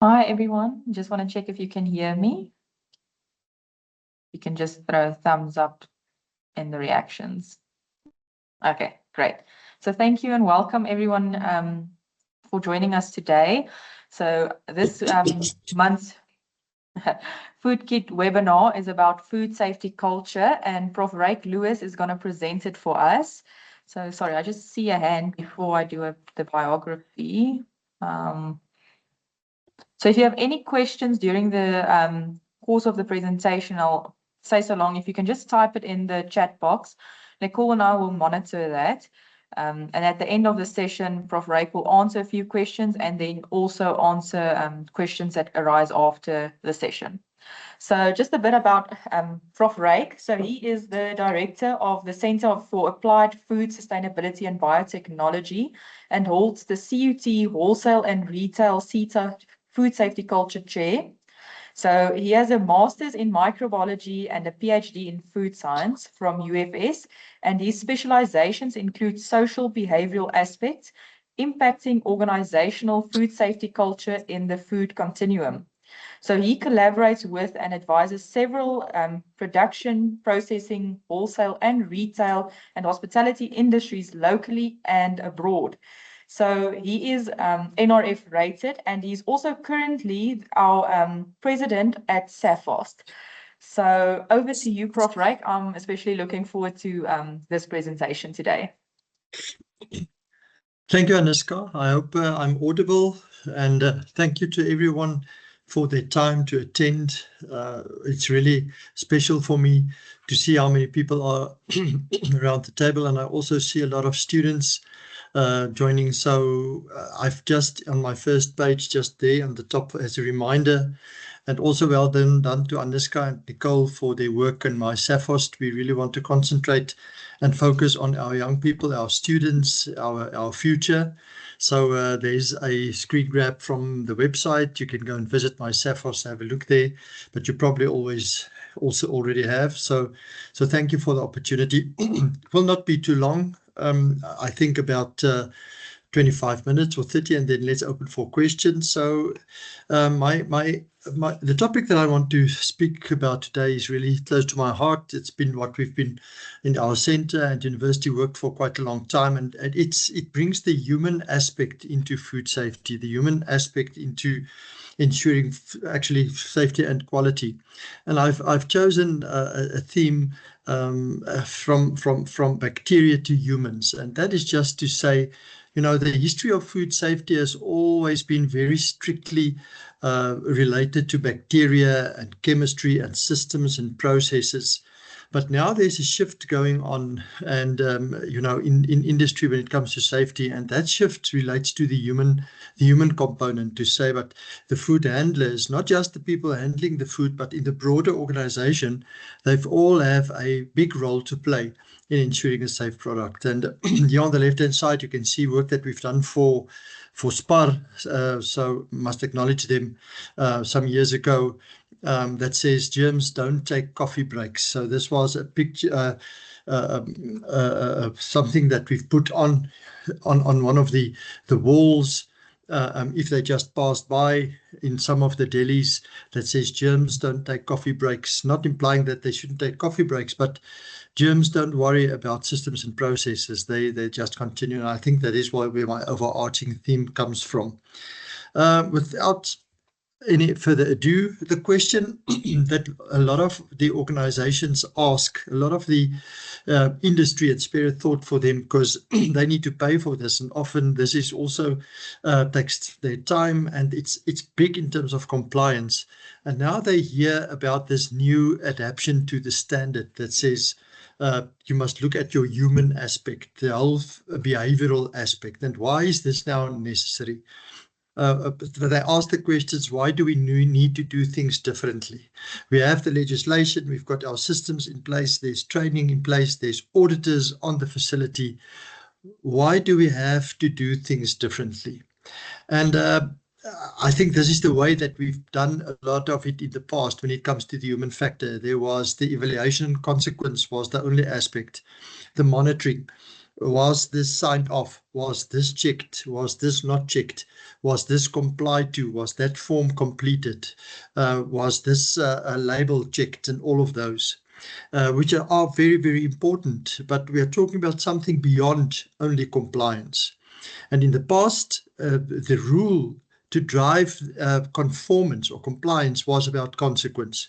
Hi, everyone. Just want to check if you can hear me. You can just throw a thumbs up in the reactions. Okay, great. So thank you and welcome everyone for joining us today. So this month's Food Kit webinar is about food safety culture, and Prof. Ryk Lewis is going to present it for us. So sorry, I just see a hand before I do the biography. So if you have any questions during the course of the presentation, I'll say so long. If you can just type it in the chat box, Nicole and I will monitor that. And at the end of the session, Prof. Ryk will answer a few questions and then also answer questions that arise after the session. So just a bit about Prof. Ryk. So he is the director of the Center for Applied Food Sustainability and Biotechnology and holds the CUT Wholesale and Retail CETA Food Safety Culture Chair. So he has a master's in microbiology and a PhD in food science from UFS, and his specializations include social behavioral aspects impacting organizational food safety culture in the food continuum. So he collaborates with and advises several production, processing, wholesale and retail and hospitality industries locally and abroad. So he is NRF rated, and he's also currently our president at SAFOST. So over to you, Prof. Ryk. I'm especially looking forward to this presentation today. Thank you, Aniska. I hope I'm audible, and thank you to everyone for their time to attend. It's really special for me to see how many people are around the table, and I also see a lot of students joining. So I've just on my first page, just there on the top as a reminder, and also well done to Aniska and Nicole for their work in my SAFOST. We really want to concentrate and focus on our young people, our students, our future. So there's a screen grab from the website. You can go and visit my SAFOST, have a look there, but you probably also already have. So thank you for the opportunity. It will not be too long. I think about 25 minutes or 30, and then let's open for questions. So the topic that I want to speak about today is really close to my heart. It's been what we've been in our center and university worked for quite a long time, and it brings the human aspect into food safety, the human aspect into ensuring actually safety and quality. And I've chosen a theme from bacteria to humans, and that is just to say, you know, the history of food safety has always been very strictly related to bacteria and chemistry and systems and processes. But now there's a shift going on, and you know, in industry when it comes to safety, and that shift relates to the human component. To say, but the food handlers, not just the people handling the food, but in the broader organization, they've all have a big role to play in ensuring a safe product. And here on the left-hand side, you can see work that we've done for SPAR, so must acknowledge them some years ago, that says germs don't take coffee breaks. So this was a picture, something that we've put on one of the walls. If they just passed by in some of the delis, that says germs don't take coffee breaks, not implying that they shouldn't take coffee breaks, but germs don't worry about systems and processes. They just continue. And I think that is where my overarching theme comes from. Without any further ado, the question that a lot of the organizations ask, a lot of the industry and spirit thought for them, because they need to pay for this, and often this is also takes their time, and it's big in terms of compliance. And now they hear about this new adaptation to the standard that says you must look at your human aspect, the health behavioral aspect. And why is this now necessary? They ask the questions, why do we need to do things differently? We have the legislation, we've got our systems in place, there's training in place, there's auditors on the facility. Why do we have to do things differently? And I think this is the way that we've done a lot of it in the past when it comes to the human factor. There was the evaluation consequence was the only aspect, the monitoring. Was this signed off? Was this checked? Was this not checked? Was this complied to? Was that form completed? Was this label checked? And all of those, which are very, very important. But we are talking about something beyond only compliance. And in the past, the rule to drive conformance or compliance was about consequence.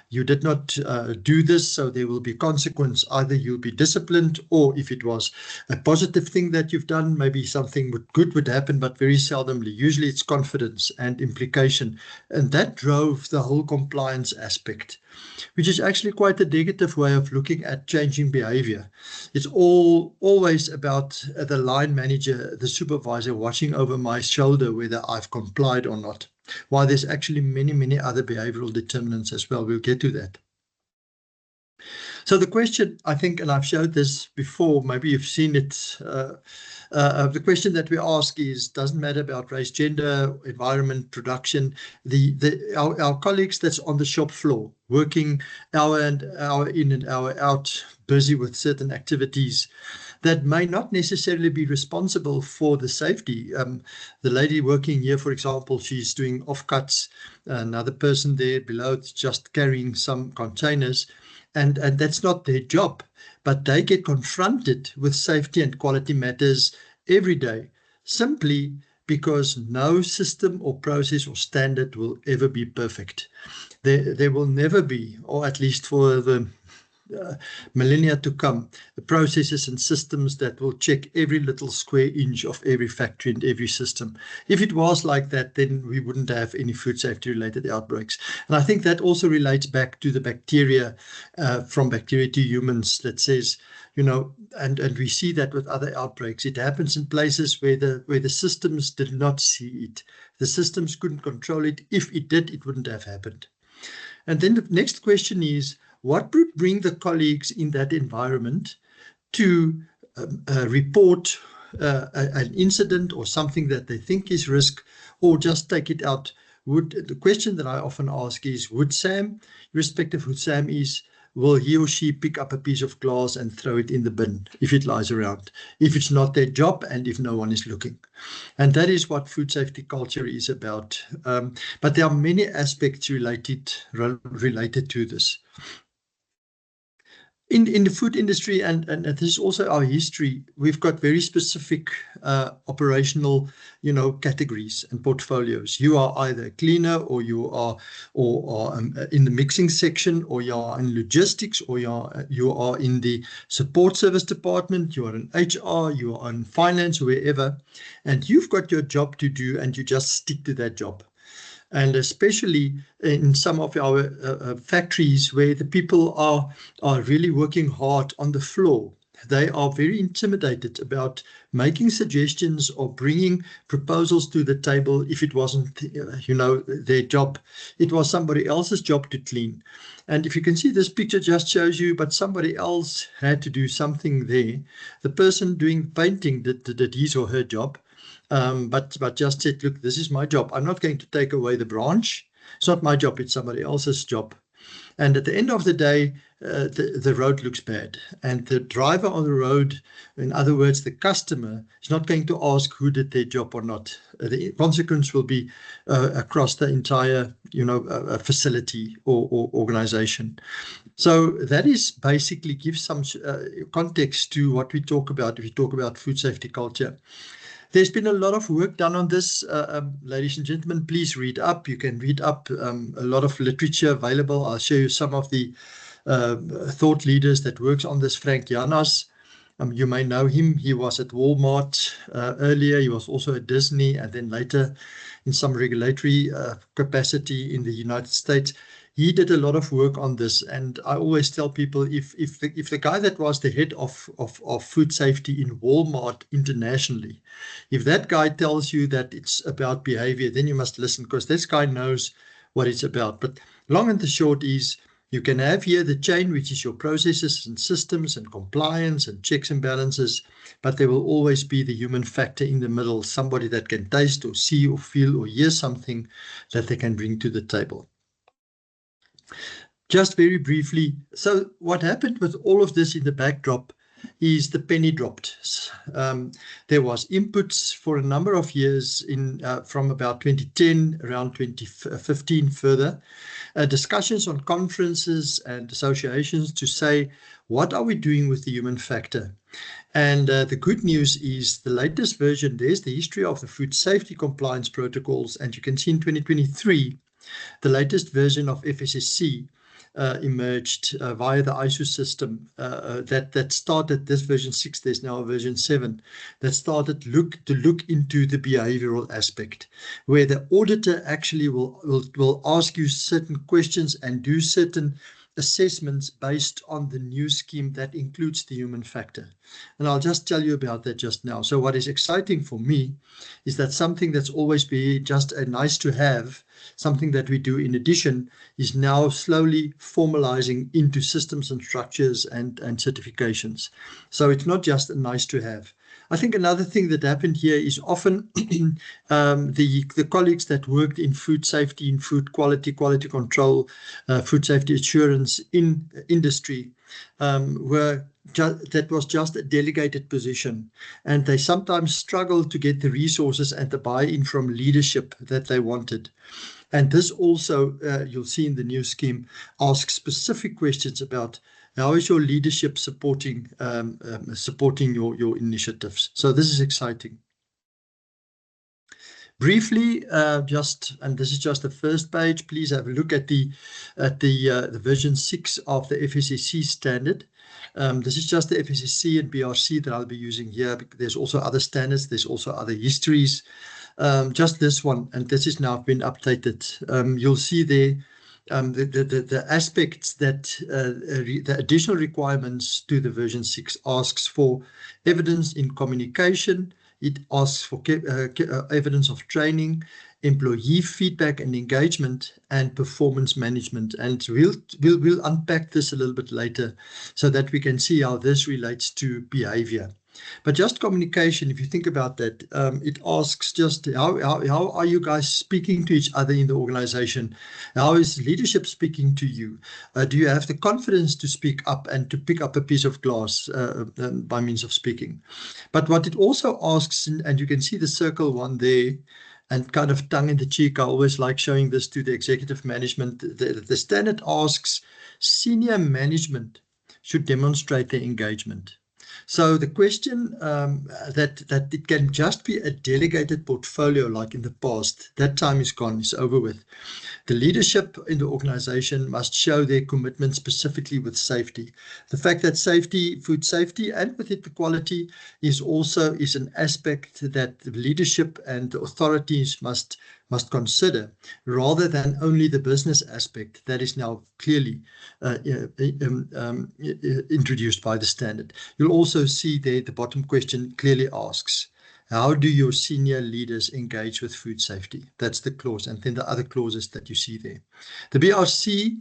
You did not do this, so there will be consequence. Either you'll be disciplined, or if it was a positive thing that you've done, maybe something good would happen, but very seldomly. Usually it's confidence and implication. And that drove the whole compliance aspect, which is actually quite a negative way of looking at changing behavior. It's always about the line manager, the supervisor watching over my shoulder whether I've complied or not. While there's actually many, many other behavioral determinants as well. We'll get to that. So the question, I think, and I've showed this before, maybe you've seen it, the question that we ask is, doesn't matter about race, gender, environment, production, our colleagues that's on the shop floor, working hour in and hour out, busy with certain activities that may not necessarily be responsible for the safety. The lady working here, for example, she's doing offcuts. Another person there below just carrying some containers, and that's not their job. But they get confronted with safety and quality matters every day, simply because no system or process or standard will ever be perfect. There will never be, or at least for the millennia to come, the processes and systems that will check every little square inch of every factory and every system. If it was like that, then we wouldn't have any food safety related outbreaks. And I think that also relates back to the bacteria, from bacteria to humans, that says, you know, and we see that with other outbreaks. It happens in places where the systems did not see it. The systems couldn't control it. If it did, it wouldn't have happened. And then the next question is, what would bring the colleagues in that environment to report an incident or something that they think is risk, or just take it out? The question that I often ask is, would Sam, irrespective of who Sam is, will he or she pick up a piece of glass and throw it in the bin if it lies around, if it's not their job and if no one is looking? And that is what food safety culture is about. But there are many aspects related to this. In the food industry, and this is also our history, we've got very specific operational, categories and portfolios. You are either a cleaner, or you are in the mixing section, or you are in logistics, or you are in the support service department, you are in HR, you are in finance, wherever, and you've got your job to do, and you just stick to that job. And especially in some of our factories where the people are really working hard on the floor, they are very intimidated about making suggestions or bringing proposals to the table if it wasn't, their job. It was somebody else's job to clean. And if you can see, this picture just shows you, but somebody else had to do something there. The person doing painting did his or her job. But just said, look, this is my job. I'm not going to take away the branch. It's not my job. It's somebody else's job. And at the end of the day, the road looks bad. And the driver on the road, in other words, the customer, is not going to ask who did their job or not. The consequence will be across the entire, facility or organization. So that is basically gives some context to what we talk about if we talk about food safety culture. There's been a lot of work done on this, ladies and gentlemen. Please read up. You can read up a lot of literature available. I'll show you some of the thought leaders that works on this. Frank Janas, you may know him. He was at Walmart earlier. He was also at Disney, and then later in some regulatory capacity in the United States. He did a lot of work on this, and I always tell people, if the guy that was the head of food safety in Walmart internationally, if that guy tells you that it's about behavior, then you must listen, because this guy knows what it's about. But long and the short is, you can have here the chain, which is your processes and systems and compliance and checks and balances, but there will always be the human factor in the middle, somebody that can taste or see or feel or hear something that they can bring to the table. Just very briefly, so what happened with all of this in the backdrop, is the penny dropped. There was inputs for a number of years from about 2010, around 2015 further, discussions on conferences and associations to say, what are we doing with the human factor? And the good news is the latest version, there's the history of the food safety compliance protocols, and you can see in 2023, the latest version of FSSC emerged via the ISO system that started this version 6, there's now a version 7, that started to look into the behavioral aspect, where the auditor actually will ask you certain questions and do certain assessments based on the new scheme that includes the human factor. And I'll just tell you about that just now. So what is exciting for me is that something that's always been just a nice to have, something that we do in addition, is now slowly formalizing into systems and structures and certifications. So it's not just a nice to have. I think another thing that happened here is often the colleagues that worked in food safety, in food quality control, food safety assurance in industry that was just a delegated position, and they sometimes struggled to get the resources and the buy-in from leadership that they wanted. And this also, you'll see in the new scheme, asks specific questions about how is your leadership supporting your initiatives. So this is exciting. Briefly, and this is just the first page, please have a look at the version 6 of the FSSC standard. This is just the FSSC and BRC that I'll be using here. There's also other standards, there's also other histories. Just this one, and this has now been updated. You'll see there the aspects that the additional requirements to the version 6 asks for evidence in communication. It asks for evidence of training, employee feedback and engagement, and performance management. And we'll unpack this a little bit later so that we can see how this relates to behavior. But just communication, if you think about that, it asks just how are you guys speaking to each other in the organization? How is leadership speaking to you? Do you have the confidence to speak up and to pick up a piece of glass by means of speaking? But what it also asks, and you can see the circle one there, and kind of tongue in the cheek, I always like showing this to the executive management. The standard asks senior management should demonstrate their engagement. So the question that it can just be a delegated portfolio like in the past, that time is gone, it's over with. The leadership in the organization must show their commitment specifically with safety. The fact that safety, food safety, and with it the quality is an aspect that the leadership and the authorities must consider, rather than only the business aspect that is now clearly introduced by the standard. You'll also see there the bottom question clearly asks, how do your senior leaders engage with food safety? That's the clause, and then the other clauses that you see there. The BRC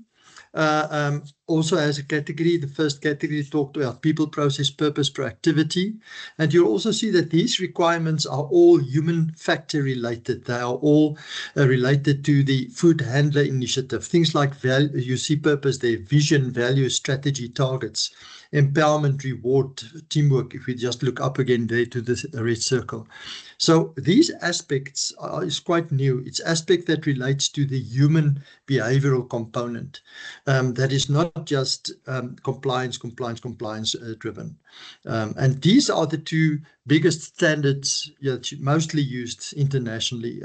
also has a category. The first category talked about people, process, purpose, proactivity. And you'll also see that these requirements are all human factor related. They are all related to the food handler initiative. Things like value, you see purpose there, vision, value, strategy, targets, empowerment, reward, teamwork, if we just look up again there to the red circle. So these aspects is quite new. It's aspect that relates to the human behavioral component that is not just compliance driven. And these are the two biggest standards mostly used internationally.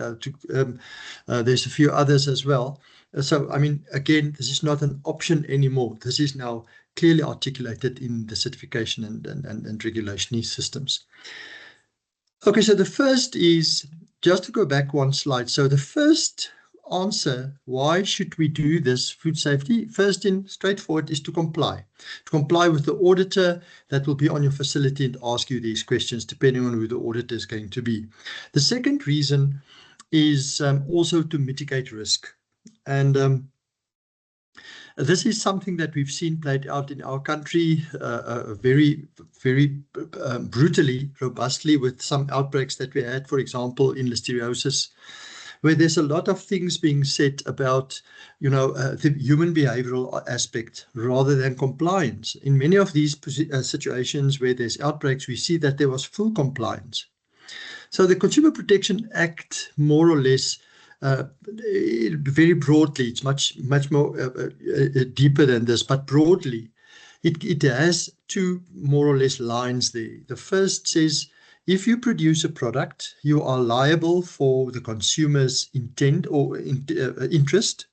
There's a few others as well. So, I mean, again, this is not an option anymore. This is now clearly articulated in the certification and regulation systems. Okay, so the first is, just to go back one slide. So the first answer, why should we do this food safety? First in straightforward is to comply with the auditor that will be on your facility and ask you these questions depending on who the auditor is going to be. The second reason is also to mitigate risk. And this is something that we've seen played out in our country very, very brutally, robustly, with some outbreaks that we had, for example, in listeriosis, where there's a lot of things being said about, the human behavioral aspect rather than compliance. In many of these situations where there's outbreaks, we see that there was full compliance. So the Consumer Protection Act, more or less, very broadly, it's much more deeper than this, but broadly, it has two more or less lines there. The first says, if you produce a product, you are liable for the consumer's intent or interest,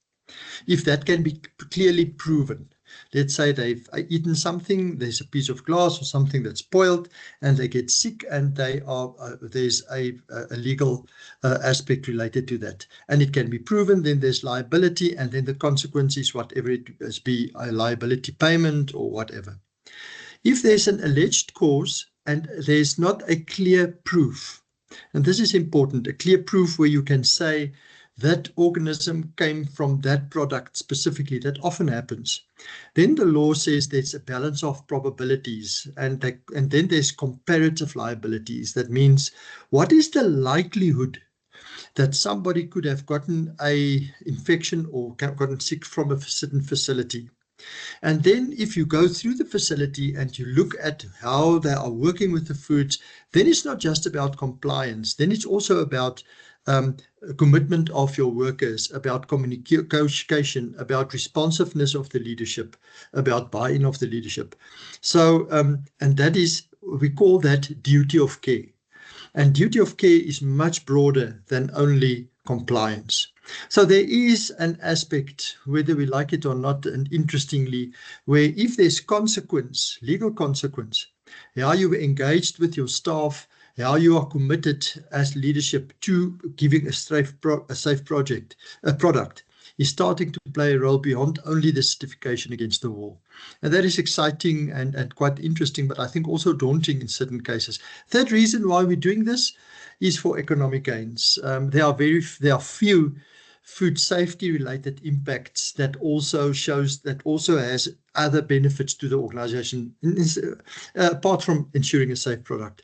if that can be clearly proven. Let's say they've eaten something, there's a piece of glass or something that's spoiled, and they get sick, and there's a legal aspect related to that. And it can be proven, then there's liability, and then the consequence is whatever it is, be a liability payment or whatever. If there's an alleged cause and there's not a clear proof, and this is important, a clear proof where you can say that organism came from that product specifically, that often happens, then the law says there's a balance of probabilities, and then there's comparative liabilities. That means, what is the likelihood that somebody could have gotten a infection or gotten sick from a certain facility? And then if you go through the facility and you look at how they are working with the foods, then it's not just about compliance. Then it's also about commitment of your workers, about communication, about responsiveness of the leadership, about buy-in of the leadership. So, and that is, we call that duty of care. And duty of care is much broader than only compliance. So there is an aspect, whether we like it or not, and interestingly, where if there's consequence, legal consequence, how you engaged with your staff, how you are committed as leadership to giving a safe product, is starting to play a role beyond only the certification against the wall. And that is exciting and quite interesting, but I think also daunting in certain cases. Third reason why we're doing this is for economic gains. There are few food safety related impacts that also has other benefits to the organization, apart from ensuring a safe product.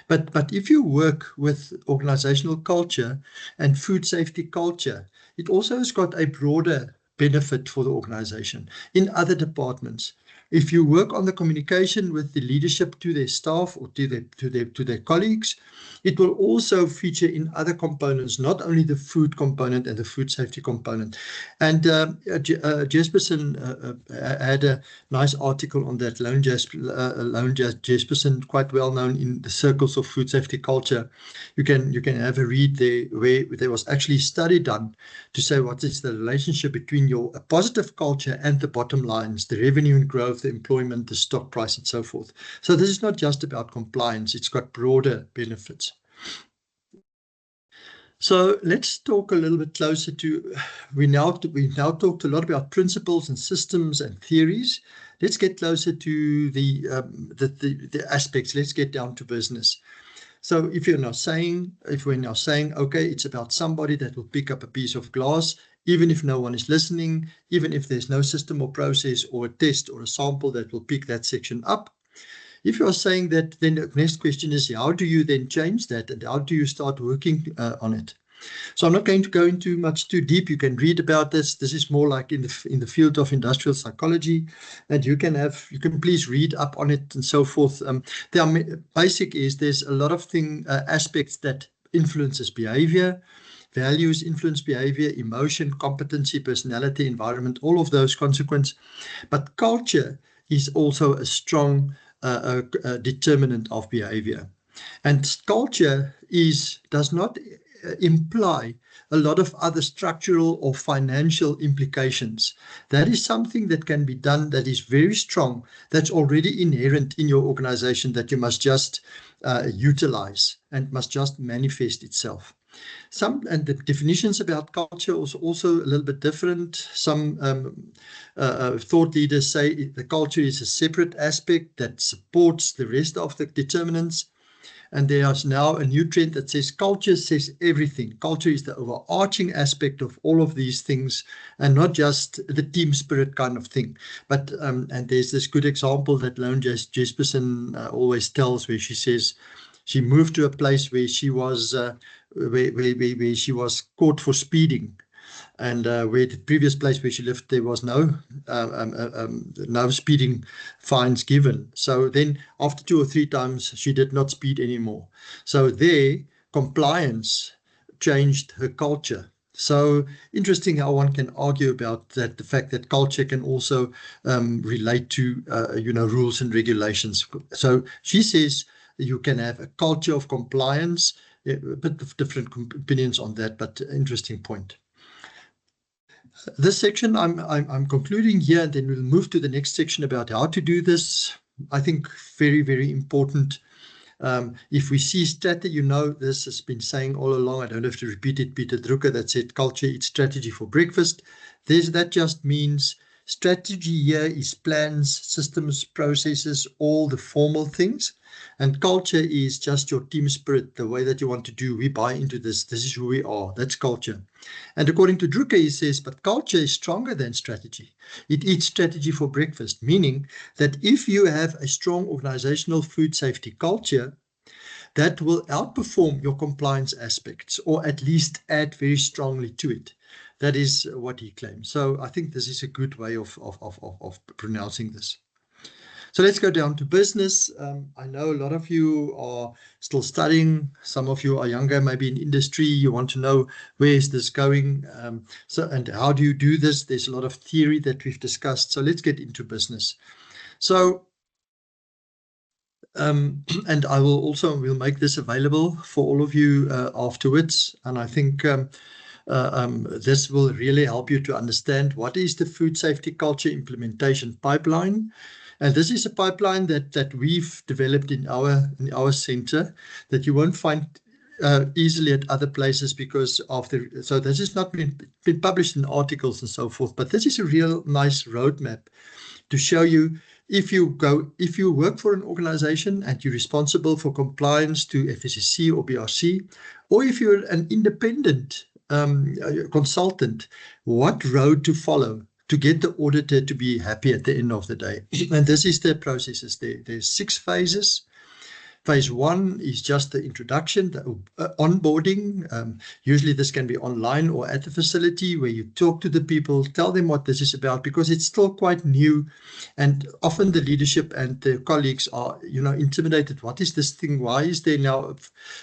But if you work with organizational culture and food safety culture, it also has got a broader benefit for the organization in other departments. If you work on the communication with the leadership to their staff or to their colleagues, it will also feature in other components, not only the food component and the food safety component. And Jespersen had a nice article on that. Lone Jespersen, quite well known in the circles of food safety culture. You can have a read there, where there was actually a study done to say what is the relationship between a positive culture and the bottom lines, the revenue and growth, the employment, the stock price, and so forth. So this is not just about compliance, it's got broader benefits. So let's talk a little bit closer to, we now talked a lot about principles and systems and theories. Let's get closer to the aspects. Let's get down to business. So if we're now saying, okay, it's about somebody that will pick up a piece of glass, even if no one is listening, even if there's no system or process or a test or a sample that will pick that section up. If you are saying that, then the next question is, how do you then change that, and how do you start working on it? So I'm not going to go into much too deep. You can read about this. This is more like in the field of industrial psychology, and you can please read up on it and so forth. There's a lot of aspects that influences behavior. Values influence behavior, emotion, competency, personality, environment, all of those consequences. But culture is also a strong determinant of behavior. And culture does not imply a lot of other structural or financial implications. That is something that can be done, that is very strong, that's already inherent in your organization, that you must just utilize and must just manifest itself. And the definitions about culture is also a little bit different. Some thought leaders say the culture is a separate aspect that supports the rest of the determinants. And there is now a new trend that says culture says everything. Culture is the overarching aspect of all of these things, and not just the team spirit kind of thing. But and there's this good example that Lone Jespersen always tells, where she says, She moved to a place where she was where she was caught for speeding, and where the previous place where she lived, there was no speeding fines given. So then after 2 or 3 times, she did not speed anymore. So there, compliance changed her culture. So interesting how one can argue about that, the fact that culture can also relate to rules and regulations. So she says you can have a culture of compliance. A bit of different opinions on that, but interesting point. This section I'm concluding here, and then we'll move to the next section about how to do this. I think very, very important. If we see strategy, this has been saying all along, I don't have to repeat it, Peter Drucker, that said culture eats strategy for breakfast. That just means strategy here is plans, systems, processes, all the formal things. And culture is just your team spirit, the way that you want to do. We buy into this. This is who we are. That's culture. And according to Drucker, he says, but culture is stronger than strategy. It eats strategy for breakfast, meaning that if you have a strong organizational food safety culture, that will outperform your compliance aspects, or at least add very strongly to it. That is what he claims. So I think this is a good way of pronouncing this. So let's go down to business. I know a lot of you are still studying. Some of you are younger, maybe in industry. You want to know where is this going, and how do you do this? There's a lot of theory that we've discussed. So let's get into business. So, and we'll make this available for all of you afterwards. And I think this will really help you to understand what is the food safety culture implementation pipeline. And this is a pipeline that we've developed in our center that you won't find easily at other places because so this has not been published in articles and so forth, but this is a real nice roadmap to show you if you work for an organization and you're responsible for compliance to FSSC or BRC, or if you're an independent consultant, what road to follow to get the auditor to be happy at the end of the day. And this is the processes. There's 6 phases. Phase 1 is just the introduction, the onboarding. Usually this can be online or at the facility where you talk to the people, tell them what this is about, because it's still quite new. And often the leadership and the colleagues are, intimidated. What is this thing? Why is there now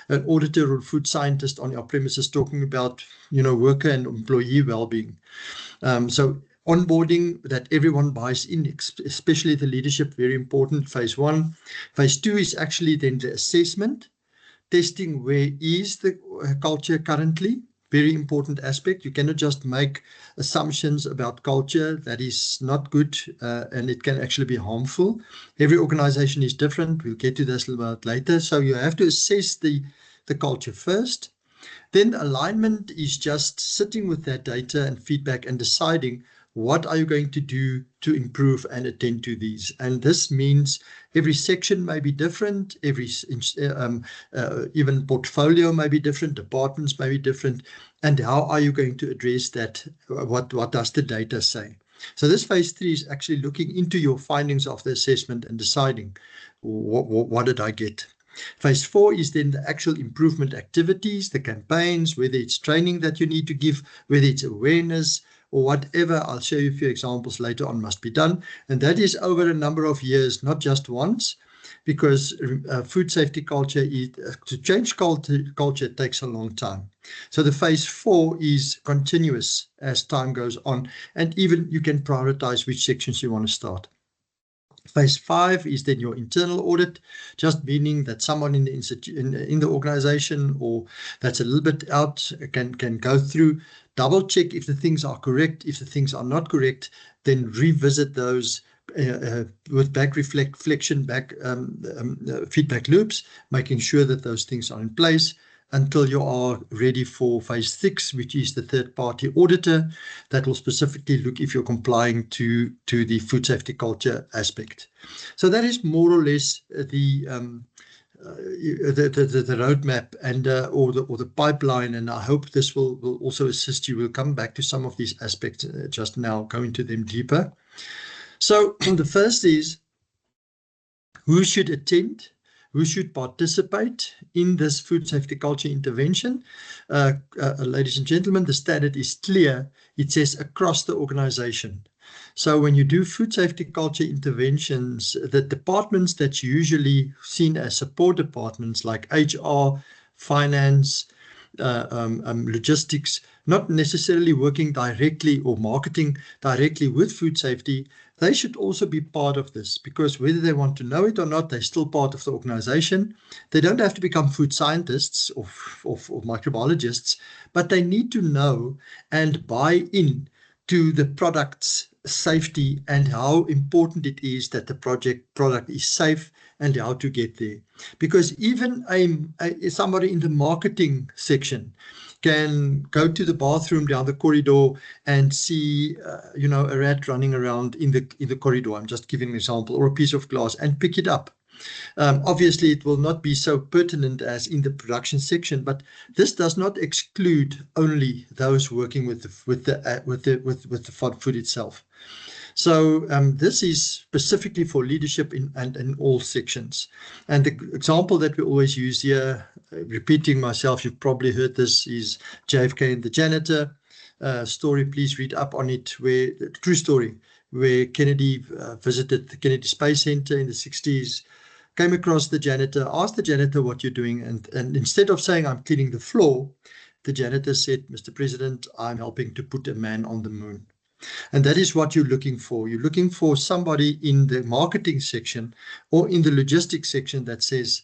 an auditor or food scientist on our premises talking about, worker and employee well-being? So onboarding that everyone buys in, especially the leadership, very important, phase 1. Phase 2 is actually then the assessment, testing where is the culture currently, very important aspect. You cannot just make assumptions about culture. That is not good, and it can actually be harmful. Every organization is different. We'll get to this a little bit later. So you have to assess the culture first. Then alignment is just sitting with that data and feedback and deciding what are you going to do to improve and attend to these. And this means every section may be different, every even portfolio may be different, departments may be different, and how are you going to address that? What does the data say? So this phase 3 is actually looking into your findings of the assessment and deciding what did I get. Phase 4 is then the actual improvement activities, the campaigns, whether it's training that you need to give, whether it's awareness or whatever. I'll show you a few examples later on must be done. And that is over a number of years, not just once, because food safety culture, to change culture takes a long time. So the phase 4 is continuous as time goes on, and even you can prioritize which sections you want to start. Phase 5 is then your internal audit, just meaning that someone in the organization or that's a little bit out can go through, double check if the things are correct. If the things are not correct, then revisit those with back reflection, feedback loops, making sure that those things are in place until you are ready for phase 6, which is the third-party auditor that will specifically look if you're complying to the food safety culture aspect. So that is more or less the roadmap and or the pipeline, and I hope this will also assist you. We'll come back to some of these aspects just now, go into them deeper. So the first is who should attend. who should participate in this food safety culture intervention. Ladies and gentlemen, the standard is clear. It says across the organization. So when you do food safety culture interventions, the departments that's usually seen as support departments like HR, finance, logistics, not necessarily working directly or marketing directly with food safety, they should also be part of this, because whether they want to know it or not, they're still part of the organization. They don't have to become food scientists or microbiologists, but they need to know and buy in to the product's safety and how important it is that the product is safe and how to get there. Because even somebody in the marketing section can go to the bathroom down the corridor and see, a rat running around in the corridor. I'm just giving an example, or a piece of glass, and pick it up. Obviously, it will not be so pertinent as in the production section, but this does not exclude only those working with the food itself. So this is specifically for leadership in all sections. And the example that we always use here, repeating myself, you've probably heard this, is JFK and the janitor story. Please read up on it. True story, where Kennedy visited the Kennedy Space Center in the 60s, came across the janitor, asked the janitor what you're doing, and instead of saying, I'm cleaning the floor, the janitor said, Mr. President, I'm helping to put a man on the moon. And that is what you're looking for. You're looking for somebody in the marketing section or in the logistics section that says,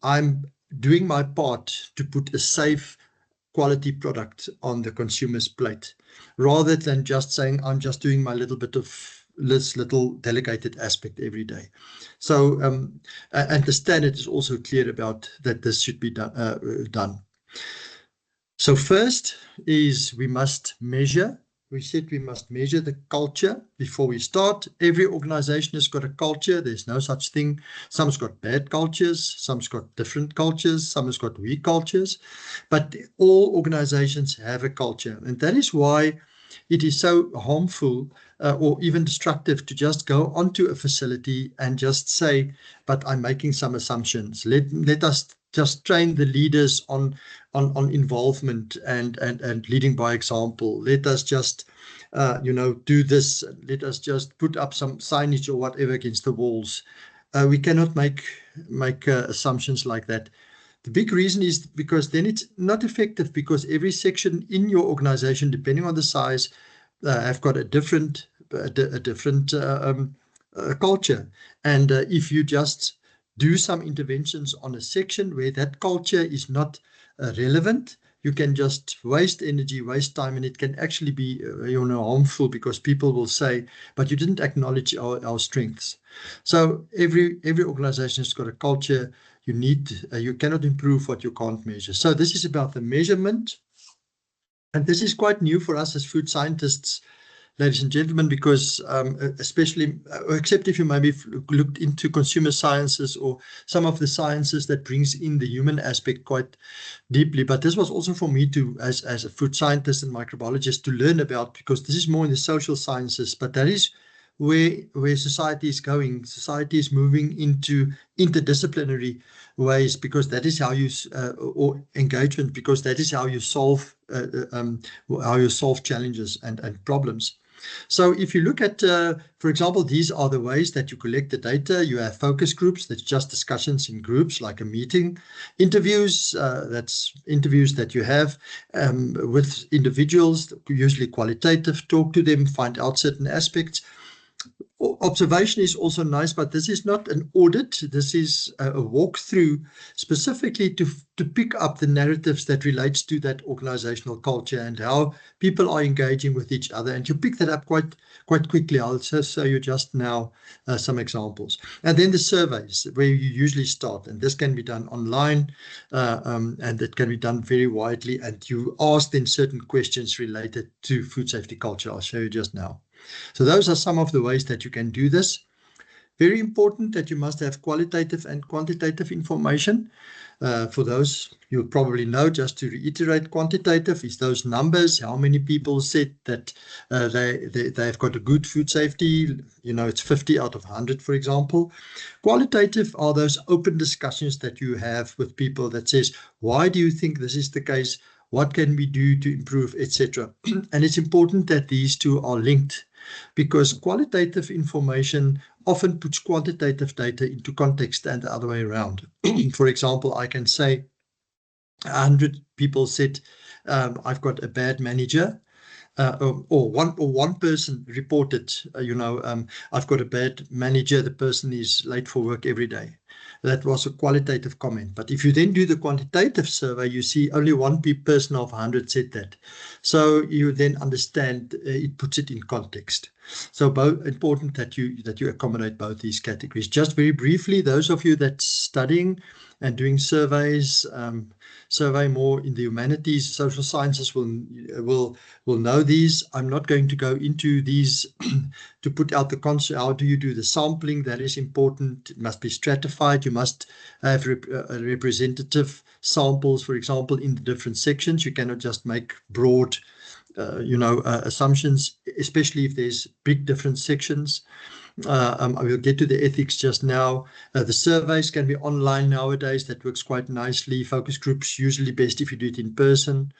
I'm doing my part to put a safe quality product on the consumer's plate, rather than just saying, I'm just doing my little bit of this little delegated aspect every day. So, and the standard is also clear about that this should be done. So first is we must measure. We said we must measure the culture before we start. Every organization has got a culture. There's no such thing. Some's got bad cultures. Some's got different cultures. Some has got weak cultures. But all organizations have a culture. And that is why it is so harmful or even destructive to just go onto a facility and just say, but I'm making some assumptions. Let us just train the leaders on involvement and leading by example. Let us just, do this. Let us just put up some signage or whatever against the walls. We cannot make assumptions like that. The big reason is because then it's not effective, because every section in your organization, depending on the size, have got a different culture. And if you just do some interventions on a section where that culture is not relevant, you can just waste energy, waste time, and it can actually be harmful, because people will say, but you didn't acknowledge our strengths. So every organization has got a culture. You cannot improve what you can't measure. So this is about the measurement. And this is quite new for us as food scientists, ladies and gentlemen, because especially, except if you maybe looked into consumer sciences or some of the sciences that brings in the human aspect quite deeply. But this was also for me to, as a food scientist and microbiologist, to learn about, because this is more in the social sciences, but that is where society is going. Society is moving into interdisciplinary ways, because that is how you or engagement, because that is how you solve challenges and problems. So if you look at, for example, these are the ways that you collect the data. You have focus groups, that's just discussions in groups like a meeting. Interviews, that's interviews that you have with individuals, usually qualitative, talk to them, find out certain aspects. Observation is also nice, but this is not an audit. This is a walkthrough specifically to pick up the narratives that relates to that organizational culture and how people are engaging with each other. And you pick that up quite quickly. I'll just show you just now some examples. And then the surveys, where you usually start. And this can be done online, and it can be done very widely. And you ask then certain questions related to food safety culture. I'll show you just now. So those are some of the ways that you can do this. Very important that you must have qualitative and quantitative information. For those you probably know, just to reiterate, quantitative is those numbers, how many people said that they've got a good food safety, it's 50 out of 100, for example. Qualitative are those open discussions that you have with people that says, why do you think this is the case? What can we do to improve, etc. And it's important that these two are linked, because qualitative information often puts quantitative data into context and the other way around. For example, I can say 100 people said, I've got a bad manager, or one person reported, I've got a bad manager, the person is late for work every day. That was a qualitative comment. But if you then do the quantitative survey, you see only one person of 100 said that. So you then understand, it puts it in context. So both important that you accommodate both these categories. Just very briefly, those of you that's studying and doing surveys, survey more in the humanities, social sciences will know these. I'm not going to go into these to put out the concept. How do you do the sampling? That is important. It must be stratified. You must have representative samples, for example, in the different sections. You cannot just make broad assumptions, especially if there's big different sections. I will get to the ethics just now. The surveys can be online nowadays. That works quite nicely. Focus groups, usually best if you do it in person.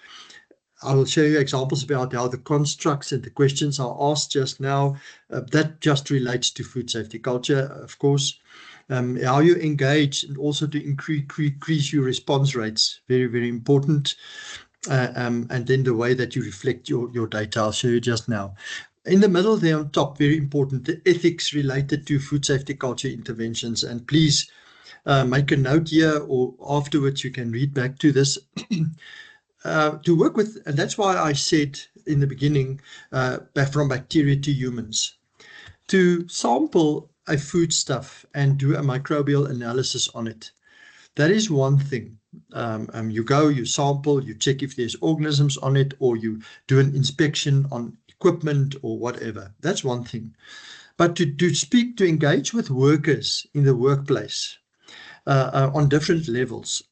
I will show you examples about how the constructs and the questions are asked just now. That just relates to food safety culture, of course. How you engage and also to increase your response rates, very, very important. And then the way that you reflect your data, I'll show you just now. In the middle there on top, very important, the ethics related to food safety culture interventions. And please make a note here, or afterwards you can read back to this. To work with, and that's why I said in the beginning, from bacteria to humans. To sample a foodstuff and do a microbial analysis on it, that is one thing. You go, you sample, you check if there's organisms on it, or you do an inspection on equipment or whatever. That's one thing. But to engage with workers in the workplace on different levels,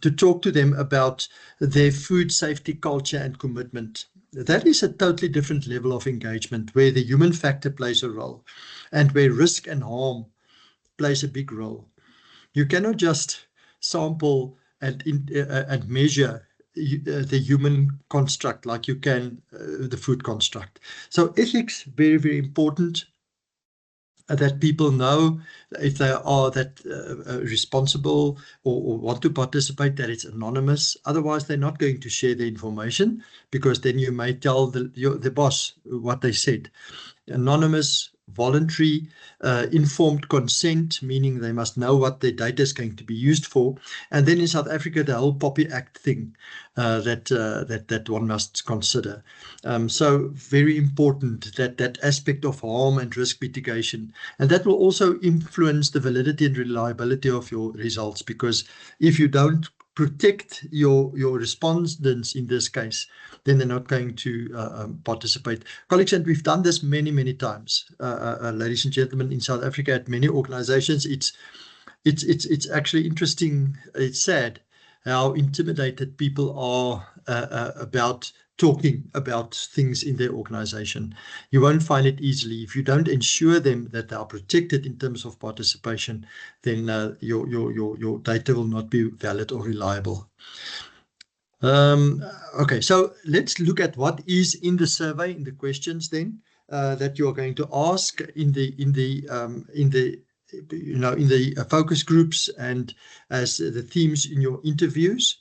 to talk to them about their food safety culture and commitment, that is a totally different level of engagement, where the human factor plays a role and where risk and harm plays a big role. You cannot just sample and measure the human construct like you can the food construct. So ethics, very, very important, that people know if they are that responsible or want to participate, that it's anonymous. Otherwise, they're not going to share the information, because then you may tell the boss what they said. Anonymous, voluntary, informed consent, meaning they must know what their data is going to be used for. And then in South Africa, the whole POPI Act thing that one must consider. So very important, that aspect of harm and risk mitigation. And that will also influence the validity and reliability of your results, because if you don't protect your respondents in this case, then they're not going to participate. Colleagues, and we've done this many, many times, ladies and gentlemen, in South Africa at many organizations. It's actually interesting. It's sad how intimidated people are about talking about things in their organization. You won't find it easily. If you don't ensure them that they are protected in terms of participation, then your data will not be valid or reliable. Okay, so let's look at what is in the survey, in the questions then that you are going to ask in the focus groups and as the themes in your interviews.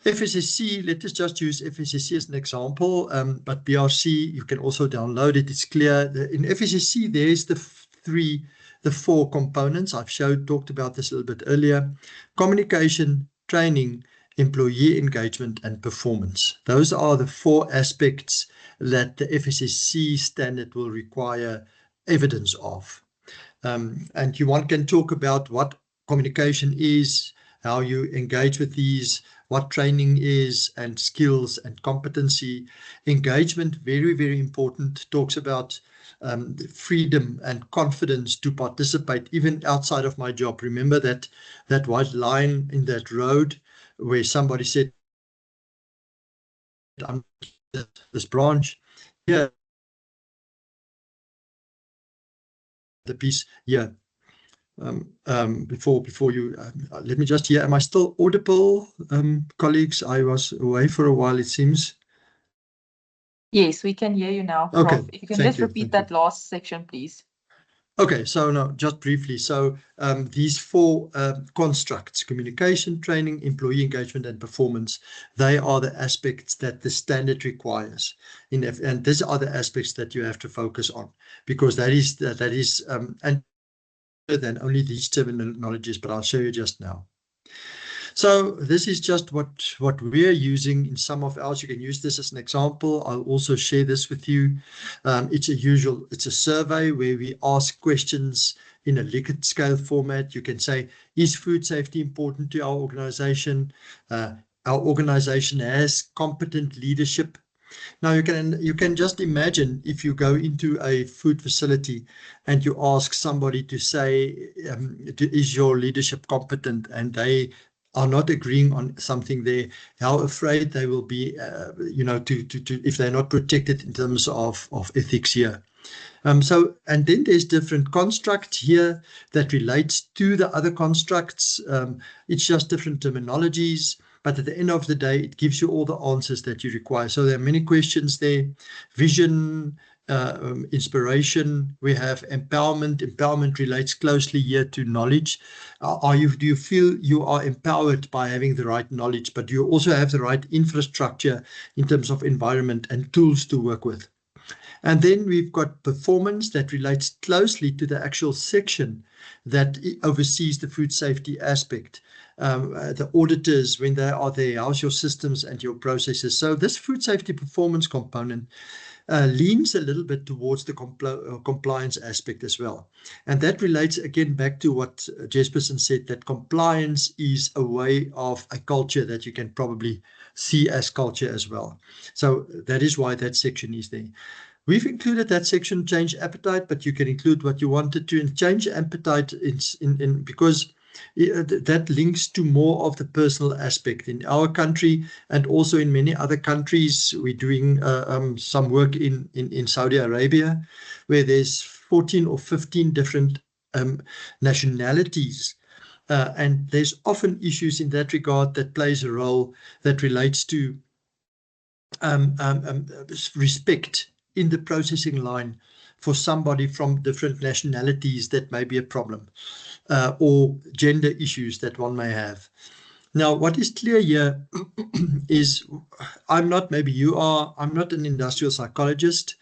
FSSC, let us just use FSSC as an example, but BRC, you can also download it. It's clear. In FSSC, there's the four components. I've talked about this a little bit earlier: communication, training, employee engagement, and performance. Those are the four aspects that the FSSC standard will require evidence of. And one can talk about what communication is, how you engage with these, what training is and skills and competency. Engagement, very, very important, talks about freedom and confidence to participate even outside of my job. Remember that white line in that road where somebody said, I'm this branch here, the piece here. Before you, let me just hear, am I still audible, colleagues? I was away for a while, it seems. Yes, we can hear you now. Okay, Prof. If you can just repeat that last section, please. Okay, so no, just briefly. So these four constructs, communication, training, employee engagement, and performance, they are the aspects that the standard requires. And these are the aspects that you have to focus on, because that is and than only these terminologies, but I'll show you just now. So this is just what we're using in some of ours. You can use this as an example. I'll also share this with you. It's a survey where we ask questions in a Likert scale format. You can say, is food safety important to our organization? Our organization has competent leadership. Now you can just imagine if you go into a food facility and you ask somebody to say, is your leadership competent, and they are not agreeing on something there, how afraid they will be, if they're not protected in terms of ethics here. And then there's different constructs here that relates to the other constructs. It's just different terminologies. But at the end of the day, it gives you all the answers that you require. So there are many questions there. Vision, inspiration, we have empowerment. Empowerment relates closely here to knowledge. Do you feel you are empowered by having the right knowledge, but you also have the right infrastructure in terms of environment and tools to work with? And then we've got performance that relates closely to the actual section that oversees the food safety aspect. The auditors, when they are there, how's your systems and your processes? So this food safety performance component leans a little bit towards the compliance aspect as well. And that relates again back to what Jesperson said, that compliance is a way of a culture that you can probably see as culture as well. So that is why that section is there. We've included that section, change appetite, but you can include what you wanted to. And change appetite because that links to more of the personal aspect. In our country and also in many other countries, we're doing some work in Saudi Arabia, where there's 14 or 15 different nationalities. And there's often issues in that regard that plays a role that relates to respect in the processing line for somebody from different nationalities that may be a problem, or gender issues that one may have. Now, what is clear here is I'm not, maybe you are, I'm not an industrial psychologist.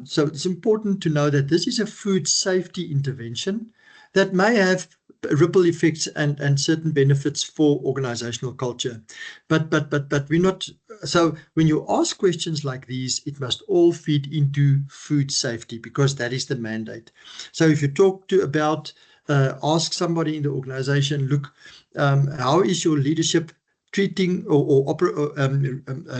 So it's important to know that this is a food safety intervention that may have ripple effects and certain benefits for organizational culture. But we're not, so when you ask questions like these, it must all feed into food safety, because that is the mandate. So if you talk about, ask somebody in the organization, look, how is your leadership treating or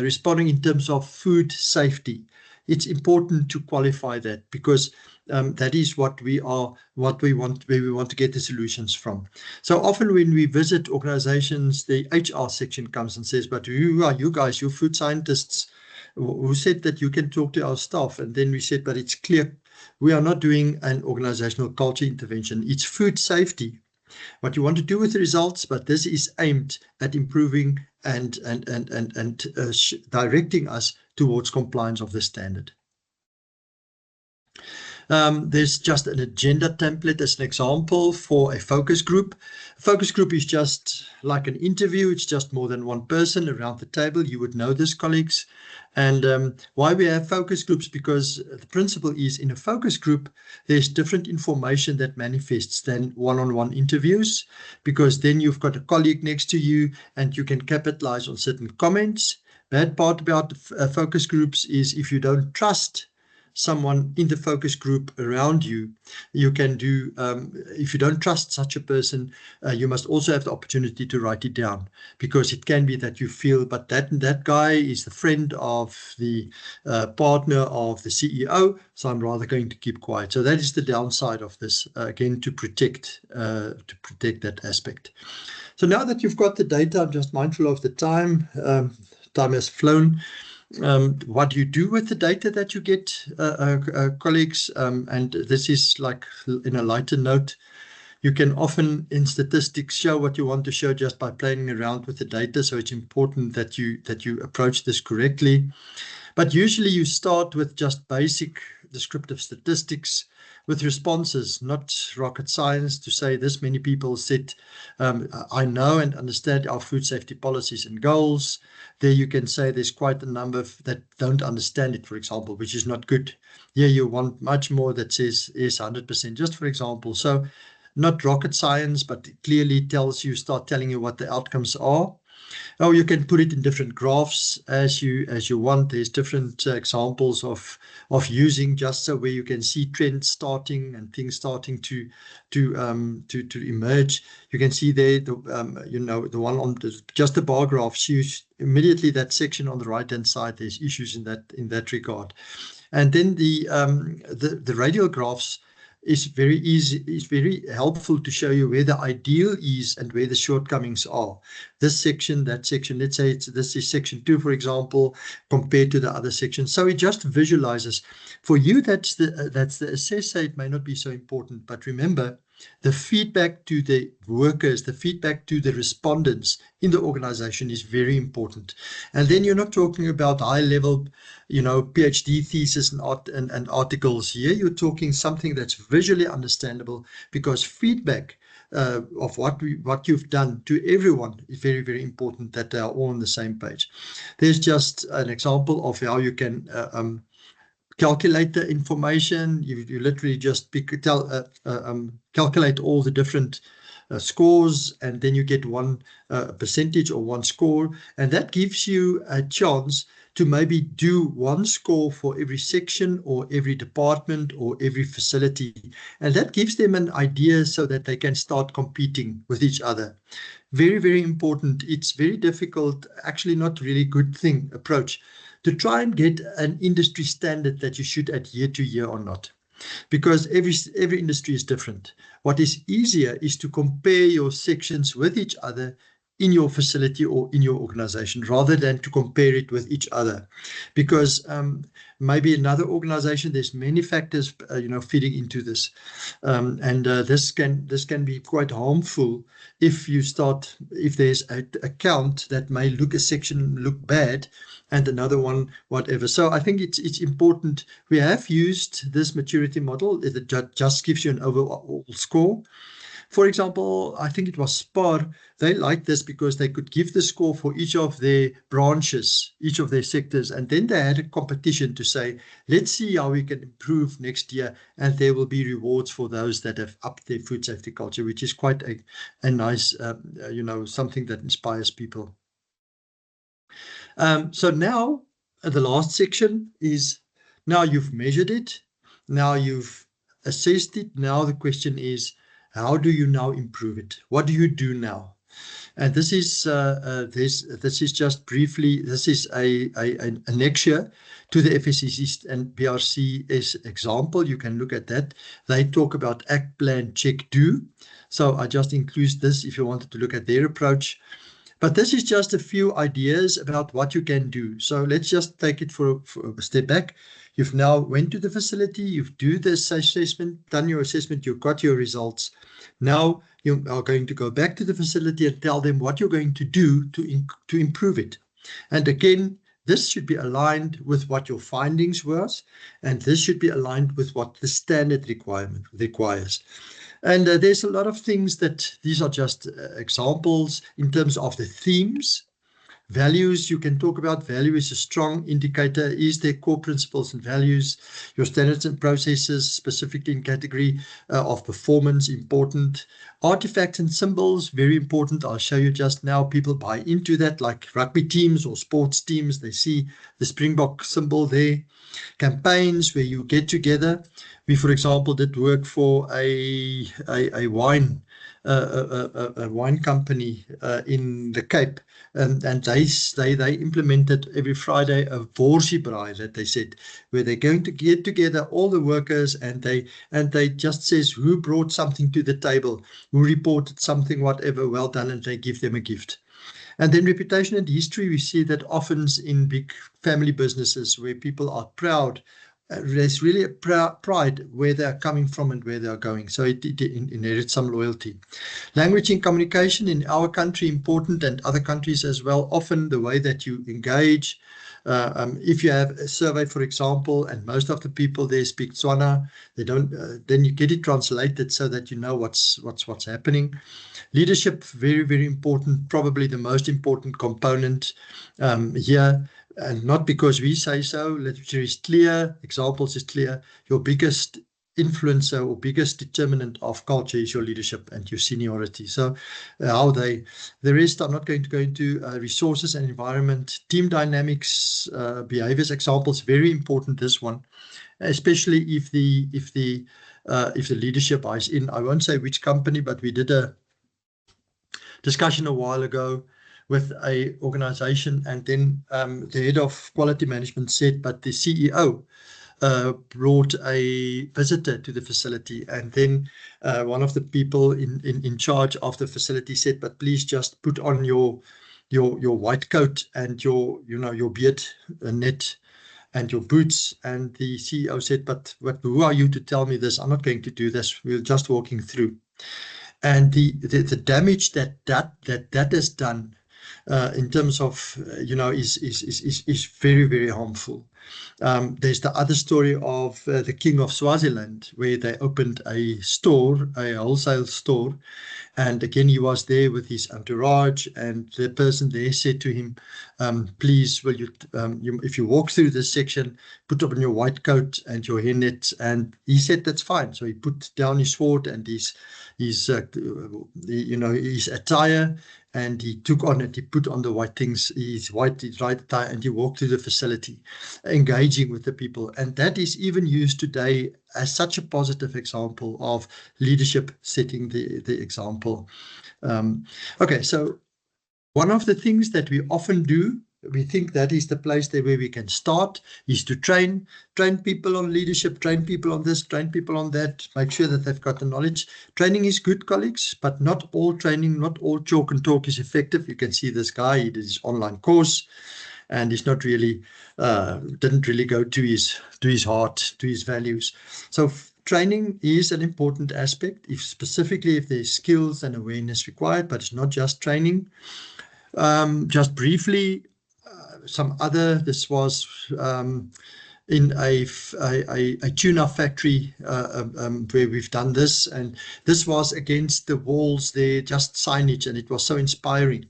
responding in terms of food safety? It's important to qualify that, because that is what we want, where we want to get the solutions from. So often when we visit organizations, the HR section comes and says, but who are you guys, you food scientists, who said that you can talk to our staff? And then we said, but it's clear, we are not doing an organizational culture intervention. It's food safety, what you want to do with the results, but this is aimed at improving and directing us towards compliance of the standard. There's just an agenda template as an example for a focus group. A focus group is just like an interview. It's just more than one person around the table. You would know this, colleagues. And why we have focus groups, because the principle is in a focus group, there's different information that manifests than one-on-one interviews, because then you've got a colleague next to you and you can capitalize on certain comments. Bad part about focus groups is if you don't trust someone in the focus group around you. You can do, if you don't trust such a person, you must also have the opportunity to write it down, because it can be that you feel, but that guy is the friend of the partner of the CEO, so I'm rather going to keep quiet. So that is the downside of this, again, to protect that aspect. So now that you've got the data, I'm just mindful of the time. Time has flown. What do you do with the data that you get, colleagues? And this is like in a lighter note. You can often in statistics show what you want to show just by playing around with the data. So it's important that you approach this correctly. But usually you start with just basic descriptive statistics with responses, not rocket science to say this many people said, I know and understand our food safety policies and goals. There you can say there's quite a number that don't understand it, for example, which is not good. Here you want much more that says yes, 100%, just for example. So not rocket science, but it clearly start telling you what the outcomes are. Oh, you can put it in different graphs as you want. There's different examples of using just so where you can see trends starting and things starting to emerge. You can see there the one on just the bar graphs. Immediately that section on the right hand side. There's issues in that regard, and then the radial graphs is very easy. It's very helpful to show you where the ideal is and where the shortcomings are. This section, that section, let's say this is section 2, for example, compared to the other sections. So it just visualizes. For you, that's the assessor. It may not be so important, but remember, the feedback to the workers, the feedback to the respondents in the organization is very important. And then you're not talking about high-level, PhD thesis and articles here. You're talking something that's visually understandable, because feedback of what you've done to everyone is very, very important, that they are all on the same page. There's just an example of how you can calculate the information. You literally just calculate all the different scores, and then you get one percentage or one score, and that gives you a chance to maybe do one score for every section or every department or every facility, and that gives them an idea so that they can start competing with each other. Very, very important. It's very difficult, actually not really good approach to try and get an industry standard that you should adhere to year or not, because every industry is different. What is easier is to compare your sections with each other in your facility or in your organization, rather than to compare it with each other, because maybe another organization, there's many factors feeding into this, and this can be quite harmful if there's a count that may a section look bad and another one whatever. So I think it's important. We have used this maturity model that just gives you an overall score. For example, I think it was SPAR. They liked this because they could give the score for each of their branches, each of their sectors, and then they had a competition to say, let's see how we can improve next year, and there will be rewards for those that have upped their food safety culture, which is quite a nice, something that inspires people. So now the last section is, now you've measured it, now you've assessed it. Now the question is, how do you now improve it? What do you do now? And this is just briefly. This is an annexure to the FSCC and BRCS example. You can look at that. They talk about act, plan, check, do. So I just include this if you wanted to look at their approach. But this is just a few ideas about what you can do. So let's just take it for a step back. You've now went to the facility, you've done this assessment, done your assessment, you've got your results. Now you are going to go back to the facility and tell them what you're going to do to improve it. And again, this should be aligned with what your findings were, and this should be aligned with what the standard requirement requires. And there's a lot of things that these are just examples in terms of the themes. Values, you can talk about. Value is a strong indicator. Is there core principles and values? Your standards and processes, specifically in category of performance, important. Artifacts and symbols, very important. I'll show you just now. People buy into that, like rugby teams or sports teams. They see the Springbok symbol there. Campaigns where you get together. We, for example, did work for a wine a wine company in the Cape, and they implemented every Friday a borsiebraai that they said, where they're going to get together all the workers, and they just says who brought something to the table, who reported something, whatever, well done, and they give them a gift. And then reputation and history, we see that often in big family businesses where people are proud. There's really a pride where they're coming from and where they're going. So it inherits some loyalty. Language and communication in our country important, and other countries as well. Often the way that you engage. If you have a survey, for example, and most of the people there speak Tswana, they don't. Then you get it translated so that you know what's happening. Leadership, very, very important. Probably the most important component here. And not because we say so. Literature is clear, examples is clear. Your biggest influencer or biggest determinant of culture is your leadership and your seniority. So the rest, I'm not going to go into. Resources and environment, team dynamics, behaviors, examples, very important, this one, especially if the leadership is in. I won't say which company, but we did a discussion a while ago with a organization, and then the head of quality management said, but the CEO brought a visitor to the facility, and then one of the people in charge of the facility said, but please just put on your white coat and your beard net and your boots. And the CEO said, but who are you to tell me this? I'm not going to do this. We're just walking through. And the damage that has done in terms of is very, very harmful. There's the other story of the King of Swaziland, where they opened a store, a wholesale store, and again he was there with his entourage, and the person there said to him, please, will you, if you walk through this section, put on your white coat and your hairnet. And he said that's fine. So he put down his sword and his attire, and he took on it, he put on the white things, his right tie, and he walked through the facility, engaging with the people. And that is even used today as such a positive example of leadership setting the example. Okay, so one of the things that we often do, we think that is the place there where we can start, is to train people on leadership, train people on this, train people on that, make sure that they've got the knowledge. Training is good, colleagues, but not all training, not all chalk and talk is effective. You can see this guy, he did his online course, and he's not really, didn't really go to his heart, to his values. So training is an important aspect, specifically if there's skills and awareness required, but it's not just training. Just briefly, this was in a tuna factory where we've done this, and this was against the walls there, just signage, and it was so inspiring,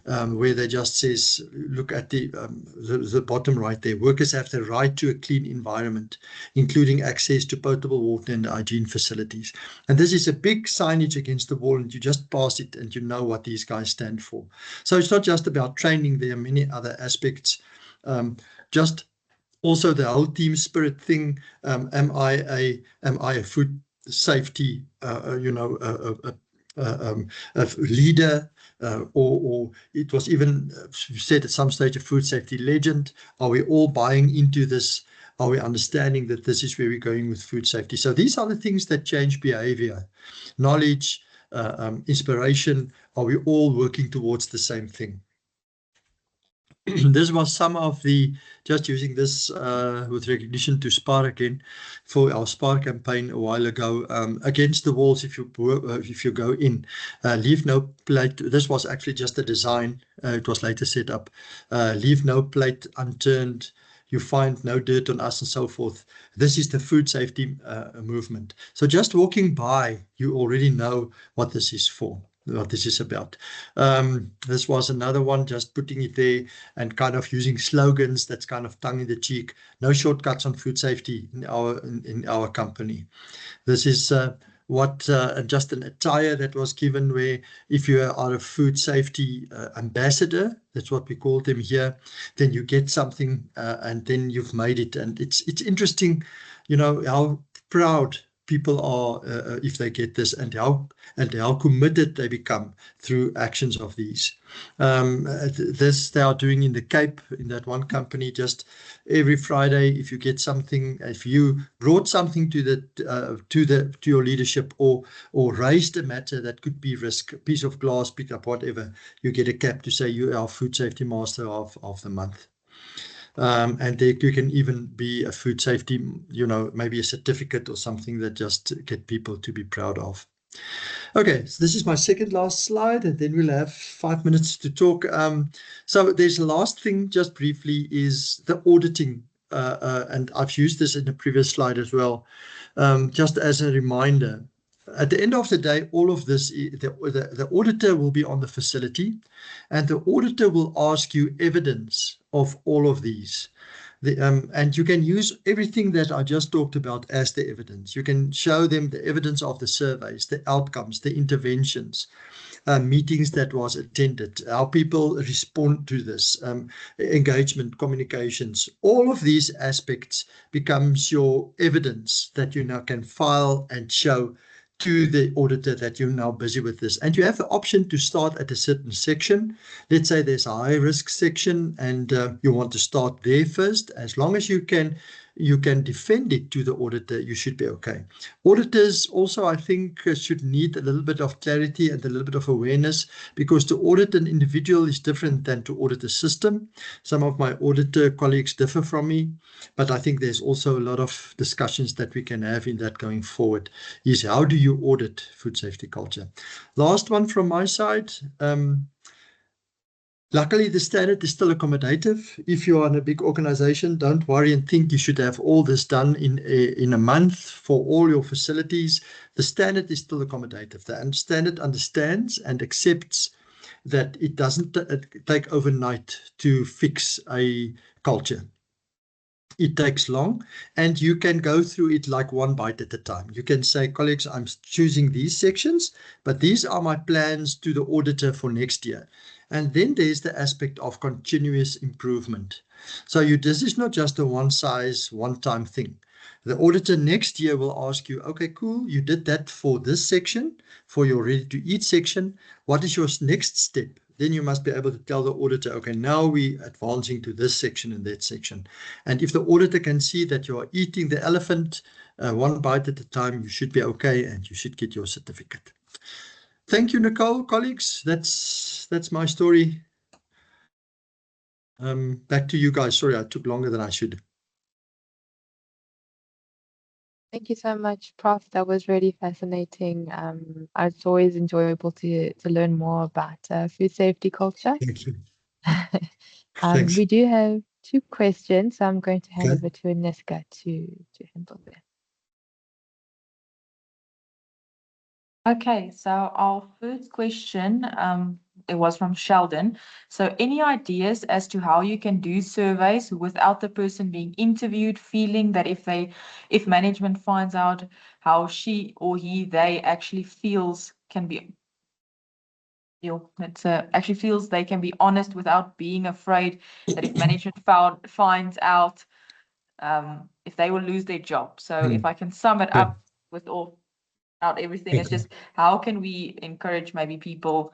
where they just says, look at the bottom right there, workers have the right to a clean environment, including access to potable water and hygiene facilities. And this is a big signage against the wall, and you just pass it and you know what these guys stand for. So it's not just about training, there are many other aspects. Just also the whole team spirit thing. Am I a food safety a leader, or it was even said at some stage a food safety legend? Are we all buying into this? Are we understanding that this is where we're going with food safety? So these are the things that change behavior. Knowledge, inspiration. Are we all working towards the same thing? This was some of the, just using this with recognition to SPAR again, for our SPAR campaign a while ago, against the walls if you go in. Leave no plate. This was actually just a design. It was later set up. Leave no plate unturned. You find no dirt on us, and so forth. This is the food safety movement. So just walking by, you already know what this is for. what this is about. This was another one, just putting it there and kind of using slogans that's kind of tongue in the cheek. No shortcuts on food safety in our company. This is just an attire that was given, where if you are a food safety ambassador, that's what we call them here, then you get something and then you've made it. And it's interesting, how proud people are if they get this, and how committed they become through actions of these. This they are doing in the Cape, in that one company, just every Friday. If you get something, if you brought something to your leadership, or raised a matter that could be risk, a piece of glass, pick up whatever, you get a cap to say you are our food safety master of the month. And there you can even be a food safety, maybe a certificate or something that just get people to be proud of. Okay, so this is my second last slide, and then we'll have 5 minutes to talk. So there's a last thing, just briefly, is the auditing. And I've used this in a previous slide as well, just as a reminder. At the end of the day, all of this, the auditor will be on the facility, and the auditor will ask you evidence of all of these. And you can use everything that I just talked about as the evidence. You can show them the evidence of the surveys, the outcomes, the interventions, meetings that was attended, how people respond to this, engagement, communications. All of these aspects becomes your evidence that you now can file and show to the auditor that you're now busy with this. And you have the option to start at a certain section. Let's say there's a high risk section, and you want to start there first. As long as you can defend it to the auditor, you should be okay. Auditors also, I think, should need a little bit of clarity and a little bit of awareness, because to audit an individual is different than to audit a system. Some of my auditor colleagues differ from me, but I think there's also a lot of discussions that we can have in that going forward, is how do you audit food safety culture? Last one from my side. Luckily, the standard is still accommodative. If you are in a big organization, don't worry and think you should have all this done in a month for all your facilities. The standard is still accommodative. The standard understands and accepts that it doesn't take overnight to fix a culture. It takes long, and you can go through it like one bite at a time. You can say, colleagues, I'm choosing these sections, but these are my plans to the auditor for next year. And then there's the aspect of continuous improvement. So this is not just a one size, one time thing. The auditor next year will ask you, okay, cool, you did that for this section, for your ready to eat section. What is your next step? Then you must be able to tell the auditor, okay, now we're advancing to this section and that section. And if the auditor can see that you are eating the elephant one bite at a time, you should be okay, and you should get your certificate. Thank you, Nicole. Colleagues, that's my story. Back to you guys. Sorry, I took longer than I should. Thank you so much, Prof. That was really fascinating. It's always enjoyable to learn more about food safety culture. Thank you. Thanks. We do have 2 questions, so I'm going to hand Okay. over to Aniska to handle them. Okay, so our first question, it was from Sheldon. So any ideas as to how you can do surveys without the person being interviewed, feeling that if management finds out how she or they actually feels can be, actually feels they can be honest without being afraid that if management finds out, if they will lose their job. So if I can sum it up with out everything, it's just how can we encourage maybe people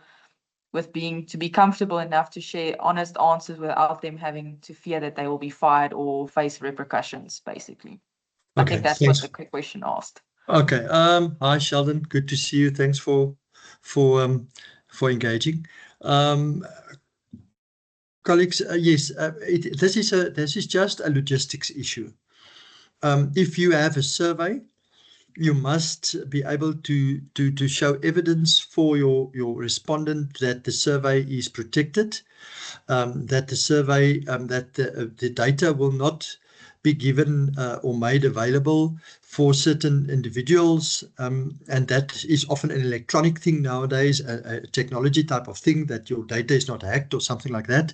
to be comfortable enough to share honest answers without them having to fear that they will be fired or face repercussions, basically. I think that's what the question asked. Okay. Hi, Sheldon. Good to see you. Thanks for engaging. Colleagues, yes, this is just a logistics issue. If you have a survey, you must be able to show evidence for your respondent that the survey is protected, that the survey, that the data will not be given or made available for certain individuals. And that is often an electronic thing nowadays, a technology type of thing, that your data is not hacked or something like that.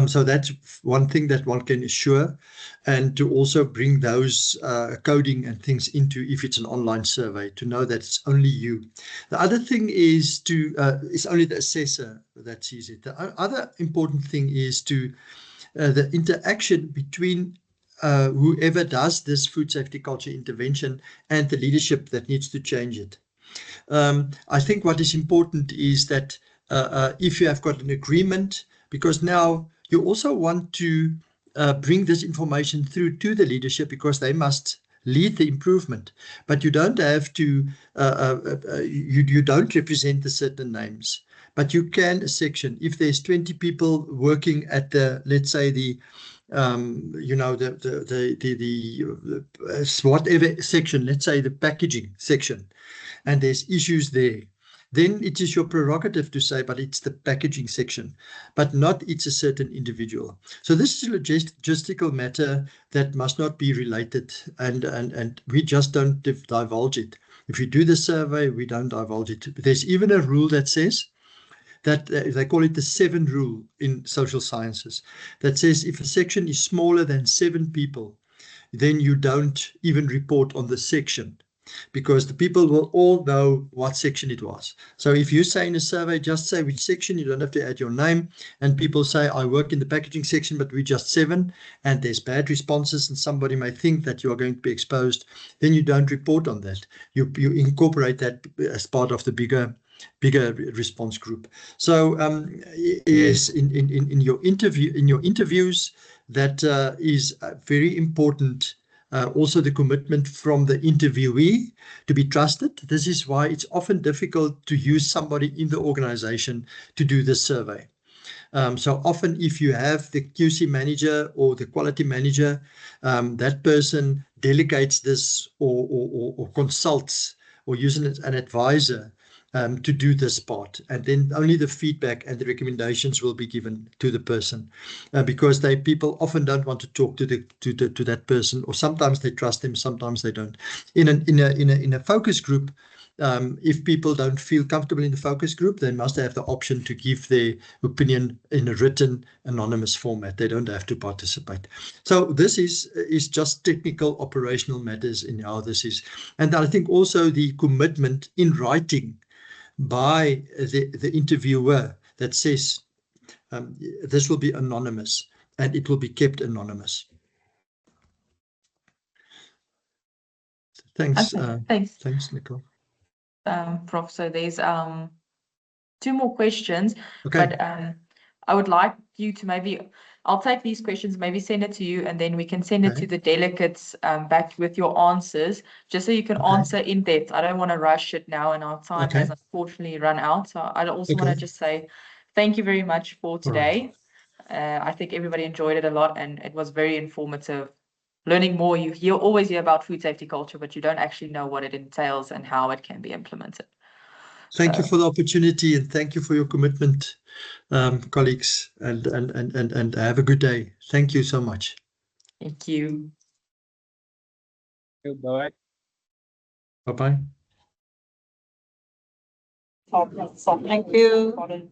So that's one thing that one can assure, and to also bring those coding and things into, if it's an online survey, to know that it's only you. The other thing is it's only the assessor that sees it. The other important thing is the interaction between whoever does this food safety culture intervention and the leadership that needs to change it. I think what is important is that if you have got an agreement, because now you also want to bring this information through to the leadership, because they must lead the improvement, but you don't have to, you don't represent the certain names, but you can a section. If there's 20 people working at the, let's say the, you know, the whatever section, let's say the packaging section, and there's issues there, then it is your prerogative to say, but it's the packaging section, but not it's a certain individual. So this is a logistical matter that must not be related, and we just don't divulge it. If you do the survey, we don't divulge it. There's even a rule that says that they call it the 7 rule in social sciences, that says if a section is smaller than 7 people, then you don't even report on the section, because the people will all know what section it was. So if you say in a survey, just say which section, you don't have to add your name, and people say, I work in the packaging section, but we're just 7, and there's bad responses, and somebody may think that you are going to be exposed, then you don't report on that. You incorporate that as part of the bigger response group. So yes, in your interviews, that is very important. Also the commitment from the interviewee to be trusted. This is why it's often difficult to use somebody in the organization to do this survey. So often if you have the QC manager or the quality manager, that person delegates this or consults or uses an advisor to do this part, and then only the feedback and the recommendations will be given to the person, because people often don't want to talk to that person, or sometimes they trust them, sometimes they don't. In a focus group, if people don't feel comfortable in the focus group, they must have the option to give their opinion in a written anonymous format. They don't have to participate. So this is just technical operational matters in how this is, and I think also the commitment in writing by the interviewer that says this will be anonymous and it will be kept anonymous. Thanks. Okay, thanks. Thanks, Nicole. Prof, so there's 2 more questions, Okay. but I would like you to I'll take these questions, maybe send it to you, and then we can send it to the delegates back with your answers, just so you can answer in depth. I don't want to rush it now, and our time has unfortunately run out. So I also want to just say thank you very much for today. I think everybody enjoyed it a lot, and it was very informative. Learning more, you always hear about food safety culture, but you don't actually know what it entails and how it can be implemented. Thank you for the opportunity, and thank you for your commitment, colleagues, and have a good day. Thank you so much. Thank you. Bye. Bye-bye. Thank you.